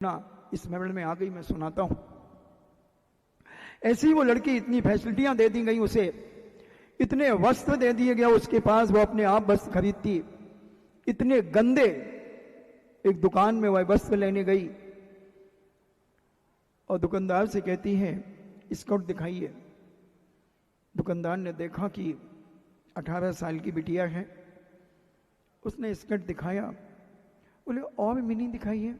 ना स्मरण में आ गई, मैं सुनाता हूं। ऐसी वो लड़की, इतनी फैसिलिटियां दे दी गई उसे, इतने वस्त्र दे दिए गया उसके पास, वो अपने आप वस्त्र खरीदती। इतने गंदे, एक दुकान में वह वस्त्र लेने गई और दुकानदार से कहती है स्कर्ट दिखाइए। दुकानदार ने देखा कि 18 साल की बिटिया है, उसने स्कर्ट दिखाया। बोले और मिनी दिखाइए।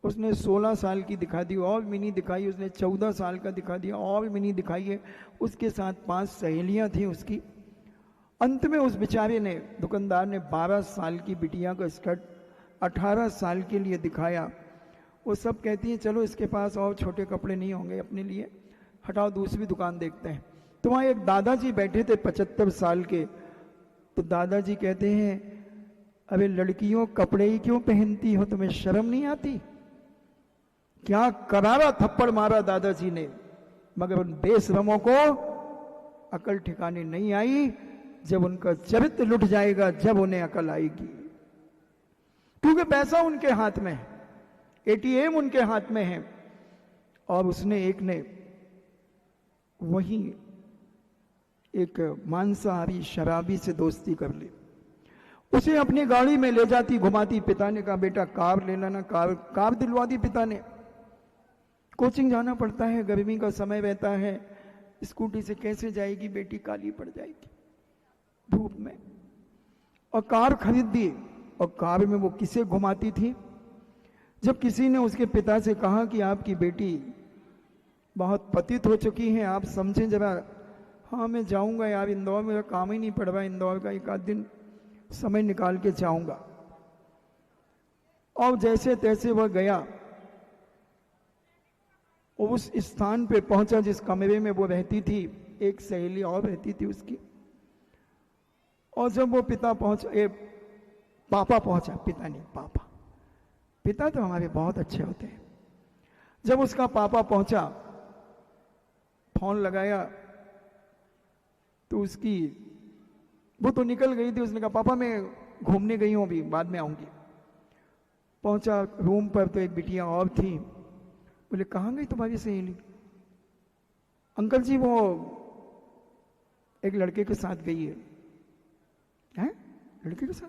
उसने 16 साल की दिखा दी, और मिनी दिखाई। उसने 14 साल का दिखा दिया, और मिनी दिखाइए। उसके साथ 5 सहेलियां थी उसकी। अंत में उस बेचारे ने, दुकानदार ने 12 साल की बिटिया का स्कर्ट 18 साल के लिए दिखाया। वो सब कहती हैं चलो इसके पास और छोटे कपड़े नहीं होंगे अपने लिए, हटाओ दूसरी दुकान देखते हैं। तो वहाँ एक दादाजी बैठे थे 75 साल के। तो दादाजी कहते हैं अबे लड़कियों कपड़े ही क्यों पहनती हो, तुम्हें शर्म नहीं आती? क्या करारा थप्पड़ मारा दादाजी ने, मगर उन बेशरमों को अकल ठिकाने नहीं आई। जब उनका चरित्र लुट जाएगा, जब उन्हें अकल आएगी, क्योंकि पैसा उनके हाथ में है, एटीएम उनके हाथ में है। और उसने एक ने वही एक मांसाहारी शराबी से दोस्ती कर ली, उसे अपनी गाड़ी में ले जाती, घुमाती। पिता ने कहा बेटा कार ले लेना, कार दिलवा दी पिता ने। कोचिंग जाना पड़ता है, गर्मी का समय रहता है, स्कूटी से कैसे जाएगी बेटी, काली पड़ जाएगी धूप में। और कार खरीद दी। और कार में वो किसे घुमाती थी? जब किसी ने उसके पिता से कहा कि आपकी बेटी बहुत पतित हो चुकी है, आप समझें जरा। हाँ मैं जाऊंगा यार, इंदौर में मेरा काम ही नहीं पड़ रहा, इंदौर का एक आध दिन समय निकाल के जाऊंगा। और जैसे तैसे वह गया, उस स्थान पे पहुंचा जिस कमरे में वो रहती थी। एक सहेली और रहती थी उसकी। और जब वो पापा पहुंचा, पिता नहीं पापा, पिता तो हमारे बहुत अच्छे होते हैं। जब उसका पापा पहुंचा, फोन लगाया तो उसकी, वो तो निकल गई थी। उसने कहा पापा मैं घूमने गई हूं, अभी बाद में आऊंगी। पहुंचा रूम पर तो एक बिटिया और थी। बोले कहाँ गई तुम्हारी सहेली? अंकल जी वो एक लड़के के साथ गई है। हैं? लड़के के साथ?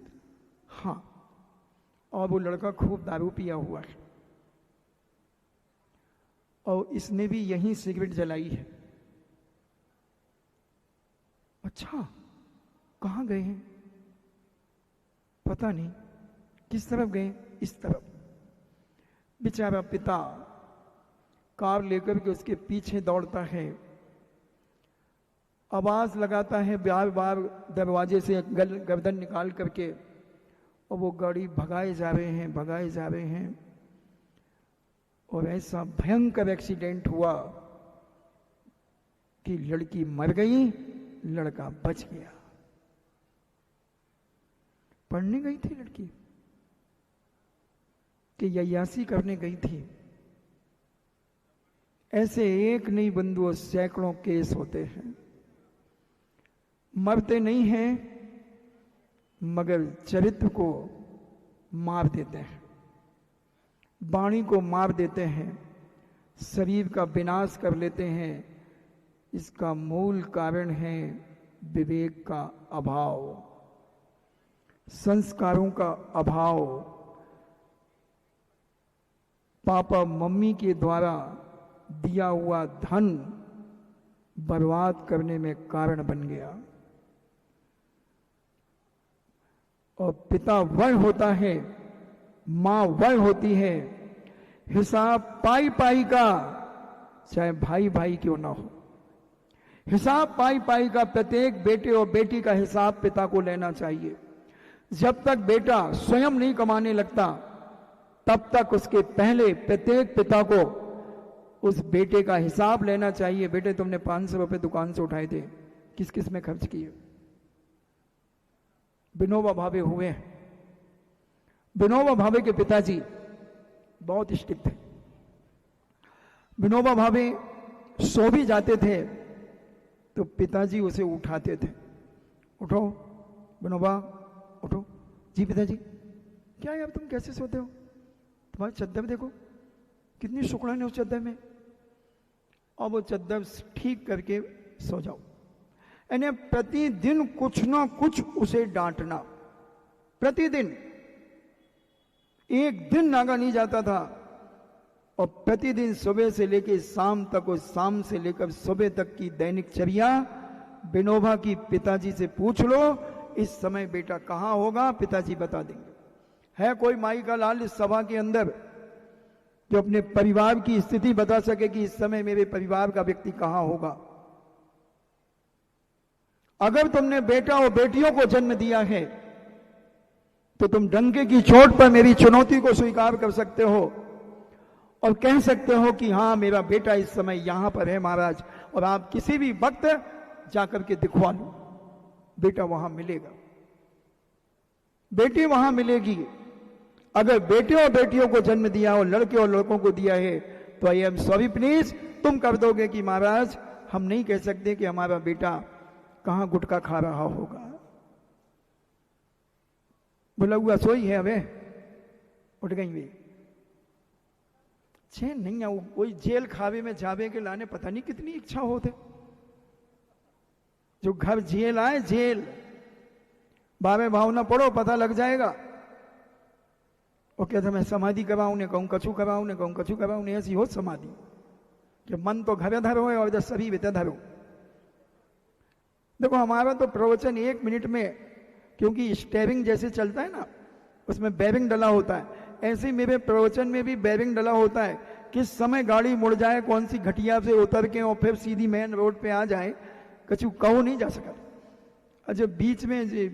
हाँ। और वो लड़का खूब दारू पिया हुआ है, और इसने भी यहीं सिगरेट जलाई है। अच्छा, कहाँ गए हैं? पता नहीं। किस तरफ गए? इस तरफ। बेचारा पिता कार लेकर के उसके पीछे दौड़ता है, आवाज लगाता है बार बार दरवाजे से गर्दन निकाल करके, और वो गाड़ी भगाए जा रहे हैं। और ऐसा भयंकर एक्सीडेंट हुआ कि लड़की मर गई, लड़का बच गया। पढ़ने गई थी लड़की कि अय्यासी करने गई थी। ऐसे एक नहीं बंधुओं, सैकड़ों केस होते हैं। मरते नहीं हैं, मगर चरित्र को मार देते हैं, वाणी को मार देते हैं, शरीर का विनाश कर लेते हैं। इसका मूल कारण है विवेक का अभाव, संस्कारों का अभाव। पापा मम्मी के द्वारा दिया हुआ धन बर्बाद करने में कारण बन गया। और पिता वह होता है, मां वह होती है, हिसाब पाई पाई का, चाहे भाई भाई क्यों ना हो, हिसाब पाई पाई का प्रत्येक बेटे और बेटी का हिसाब पिता को लेना चाहिए। जब तक बेटा स्वयं नहीं कमाने लगता, तब तक उसके पहले प्रत्येक पिता को उस बेटे का हिसाब लेना चाहिए। बेटे तुमने 500 रुपए दुकान से उठाए थे, किस किस में खर्च किए? विनोबा भावे हुए। विनोबा भावे के पिताजी बहुत स्ट्रिक्ट थे। विनोबा भावे सो भी जाते थे तो पिताजी उसे उठाते थे। उठो विनोबा, उठो। जी पिताजी। क्या यार तुम कैसे सोते हो? तुम्हारी चद्दर देखो कितनी सुकड़न है उस चद्दर में, और वो चद्दर ठीक करके सो जाओ। यानी प्रतिदिन कुछ ना कुछ उसे डांटना, प्रतिदिन। एक दिन नागा नहीं जाता था, और प्रतिदिन सुबह से लेकर शाम तक और शाम से लेकर सुबह तक की दैनिक चर्या विनोबा की पिताजी से पूछ लो, इस समय बेटा कहां होगा, पिताजी बता देंगे। है कोई माई का लाल इस सभा के अंदर जो अपने परिवार की स्थिति बता सके कि इस समय मेरे परिवार का व्यक्ति कहां होगा? अगर तुमने बेटा और बेटियों को जन्म दिया है तो तुम डंके की चोट पर मेरी चुनौती को स्वीकार कर सकते हो और कह सकते हो कि हां मेरा बेटा इस समय यहां पर है महाराज, और आप किसी भी वक्त जाकर के दिखवा लो, बेटा वहां मिलेगा, बेटी वहां मिलेगी। अगर बेटे और बेटियों को जन्म दिया और लड़के और लड़कों को दिया है तो आई एम सॉरी प्लीज तुम कर दोगे कि महाराज हम नहीं कह सकते कि हमारा बेटा कहां गुटखा खा रहा होगा। बोला हुआ सोई है, अबे उठ गई वे, चैन नहीं आऊ, कोई जेल खावे में जावे के लाने पता नहीं कितनी इच्छा होते। जो घर जेल आए, जेल बाबे भावना पढ़ो पता लग जाएगा। वो कहते मैं समाधि कराऊं, ने कहूं कछु कराऊं, ने कहूं कछु कराऊं, ने ऐसी हो समाधि कि मन तो घर धरो है और इधर सभी वित धरो। देखो हमारा तो प्रवचन 1 मिनट में, क्योंकि स्टेयरिंग जैसे चलता है ना उसमें बेरिंग डला होता है, ऐसे मेरे प्रवचन में भी बेरिंग डला होता है। किस समय गाड़ी मुड़ जाए, कौन सी घटिया से उतर के और फिर सीधी मेन रोड पे आ जाए, कछु कहो नहीं जा सका। अच्छा बीच में जी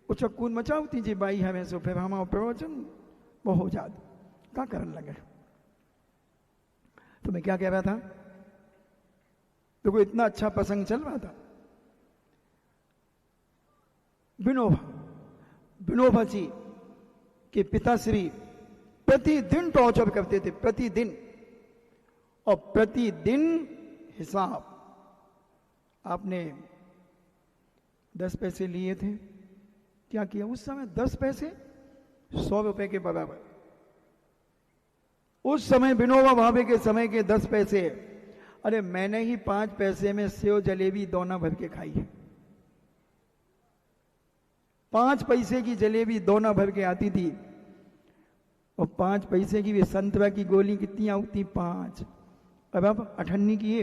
उचक्कून मचावती जी बाई हमें सो फिर हमारा प्रवचन वो हो जात क्या करने लगे। तो मैं क्या कह रहा था, देखो इतना अच्छा प्रसंग चल रहा था। विनोबा जी के पिताश्री प्रतिदिन टॉर्चर करते थे, प्रतिदिन, और प्रतिदिन हिसाब। आपने 10 पैसे लिए थे, क्या किया उस समय? 10 पैसे 100 रुपए के बराबर। उस समय विनोबा भावे के समय के 10 पैसे, अरे मैंने ही 5 पैसे में सेव जलेबी दोना भर के खाई है। 5 पैसे की जलेबी दोना भर के आती थी, और 5 पैसे की भी संतरा की गोली कितनी आती? 5। अब 98 की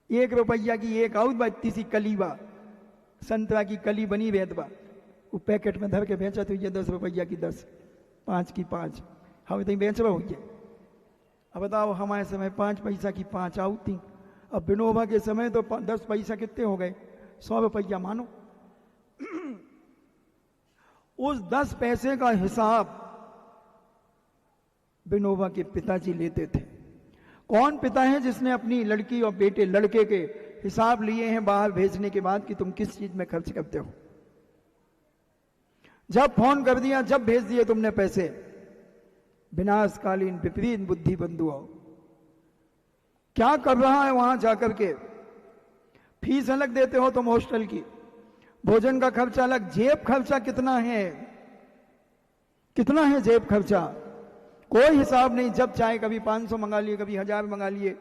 1 रुपया की 1 आउत बा, इतनी सी कलीबा संतरा की कली बनी वेदबा, वो पैकेट में धर के बेचा तो ये 10 रुपया की 10, 5 की 5, हम तो बेच रहा हुई। अब बताओ हमारे समय 5 पैसा की 5 आउती, अब विनोबा के समय तो 10 पैसा कितने हो गए? 100 रुपया मानो। उस 10 पैसे का हिसाब विनोबा के पिताजी लेते थे। कौन पिता है जिसने अपनी लड़की और बेटे लड़के के हिसाब लिए हैं बाहर भेजने के बाद कि तुम किस चीज में खर्च करते हो? जब फोन कर दिया, जब भेज दिए तुमने पैसे, विनाशकालीन विपरीत बुद्धि बंधु आओ। क्या कर रहा है वहां जाकर के? फीस अलग देते हो तुम हॉस्टल की, भोजन का खर्चा अलग, जेब खर्चा कितना है? कितना है जेब खर्चा? कोई हिसाब नहीं। जब चाहे कभी 500 मंगा लिए, कभी 1000 मंगा लिए,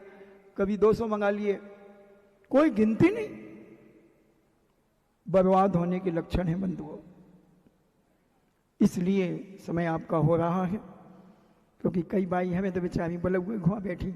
कभी 200 मंगा लिए, कोई गिनती नहीं। बर्बाद होने के लक्षण है बंधुओं। इसलिए समय आपका हो रहा है, क्योंकि कई बाई हमें तो बेचारी बलग हुए घुआ बैठी,